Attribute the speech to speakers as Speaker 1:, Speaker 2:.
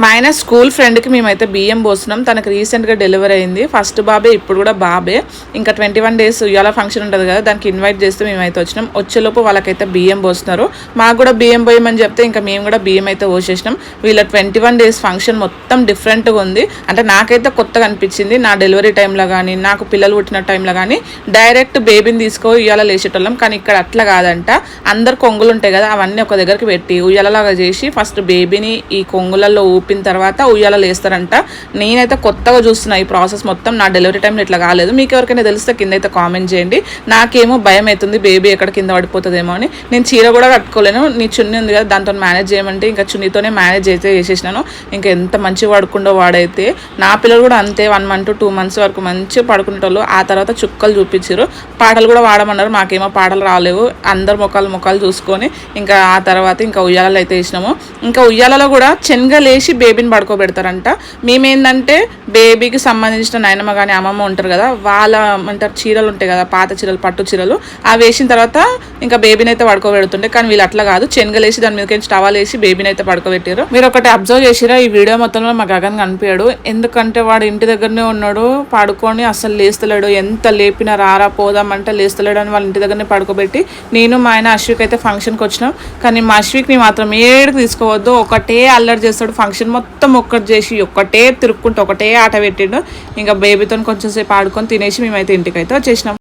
Speaker 1: మా ఆయన స్కూల్ ఫ్రెండ్కి మేమైతే బియ్యం పోస్తున్నాం. తనకు రీసెంట్గా డెలివరీ అయింది. ఫస్ట్ బాబే, ఇప్పుడు కూడా బాబే. ఇంకా 21 days ఇవాళ ఫంక్షన్ ఉంటుంది కదా, దానికి ఇన్వైట్ చేస్తే మేమైతే వచ్చినాం. వచ్చేలోపు వాళ్ళకైతే బియ్యం పోస్తున్నారు. మాకు కూడా బియ్యం పోయమని చెప్తే ఇంకా మేము కూడా బియ్యం అయితే పోసేసినాం. వీళ్ళ 21 days ఫంక్షన్ మొత్తం డిఫరెంట్గా ఉంది. అంటే నాకైతే కొత్తగా అనిపించింది. నా డెలివరీ టైంలో కానీ, నాకు పిల్లలు పుట్టిన టైంలో కానీ డైరెక్ట్ బేబీని తీసుకో ఉయ్యాల లేచేటోళ్ళం. కానీ ఇక్కడ అట్లా కాదంట. అందరు కొంగులు ఉంటాయి కదా, అవన్నీ ఒక దగ్గరికి పెట్టి ఉయ్యాలలాగా చేసి ఫస్ట్ బేబీని ఈ కొంగులలో ఊపిన తర్వాత ఉయ్యాలలో వేస్తారంట. నేనైతే కొత్తగా చూస్తున్నా ఈ ప్రాసెస్ మొత్తం. నా డెలివరీ టైంలో ఇట్లా కాలేదు. మీకు ఎవరికైనా తెలిస్తే కింద అయితే కామెంట్ చేయండి. నాకేమో భయం అవుతుంది, బేబీ ఎక్కడ కింద పడిపోతుందేమో అని. నేను చీర కూడా కట్టుకోలేను. నీ చున్నీ ఉంది కదా, దాంతో మేనేజ్ చేయమంటే ఇంకా చున్నీతోనే మేనేజ్ అయితే చేసేసినాను. ఇంకా ఎంత మంచిగా పడుకుండో వాడైతే. నా పిల్లలు కూడా అంతే, 1 month 2 months వరకు మంచిగా పడుకునేటోళ్ళు. ఆ తర్వాత చుక్కలు చూపించారు. పాటలు కూడా వాడమన్నారు. మాకేమో పాటలు రాలేవు. అందరు ముఖాలు చూసుకొని ఇంకా ఆ తర్వాత ఇంకా ఉయ్యాలలో అయితే వేసినాము. ఇంకా ఉయ్యాలలో కూడా చెనగ లేచి బేబీని పడుకోబెడతారంట. మేమేందంటే బేబీకి సంబంధించిన నాయనమ్మ కానీ అమ్మమ్మ ఉంటారు కదా, వాళ్ళ అంటారు చీరలు ఉంటాయి కదా, పాత చీరలు, పట్టు చీరలు, అవి వేసిన తర్వాత ఇంకా బేబీని అయితే పడుకోబెడుతుంటే. కానీ వీళ్ళు అట్లా కాదు, చెనగలేసి దాని మీదకి టవల్ వేసి బేబీని అయితే పడుకోబెట్టారు. మీరు ఒకటి అబ్జర్వ్ చేసిరా, ఈ వీడియో మొత్తంలో మా గగన్ కనిపించాడు. ఎందుకంటే వాడు ఇంటి దగ్గరనే ఉన్నాడు, పడుకొని అసలు లేస్తలేడు. ఎంత లేపినా రారా పోదామంటే లేస్తలేడు అని వాళ్ళ ఇంటి దగ్గరనే పడుకోబెట్టి నేను మా ఆయన అశ్విక్ అయితే ఫంక్షన్కి వచ్చినాం. కానీ మా అశ్విక్ని మాత్రం ఏడుకు తీసుకోవద్దు, ఒకటే అల్లరి చేస్తాడు. ఫంక్షన్ మొత్తం ఒక్కటి చేసి ఒక్కటే తిరుక్కుంటూ ఒకటే ఆట పెట్టిండు. ఇంకా బేబీతో కొంచెం సేపు ఆడుకొని తినేసి మేమైతే ఇంటికైతే వచ్చేసినాం.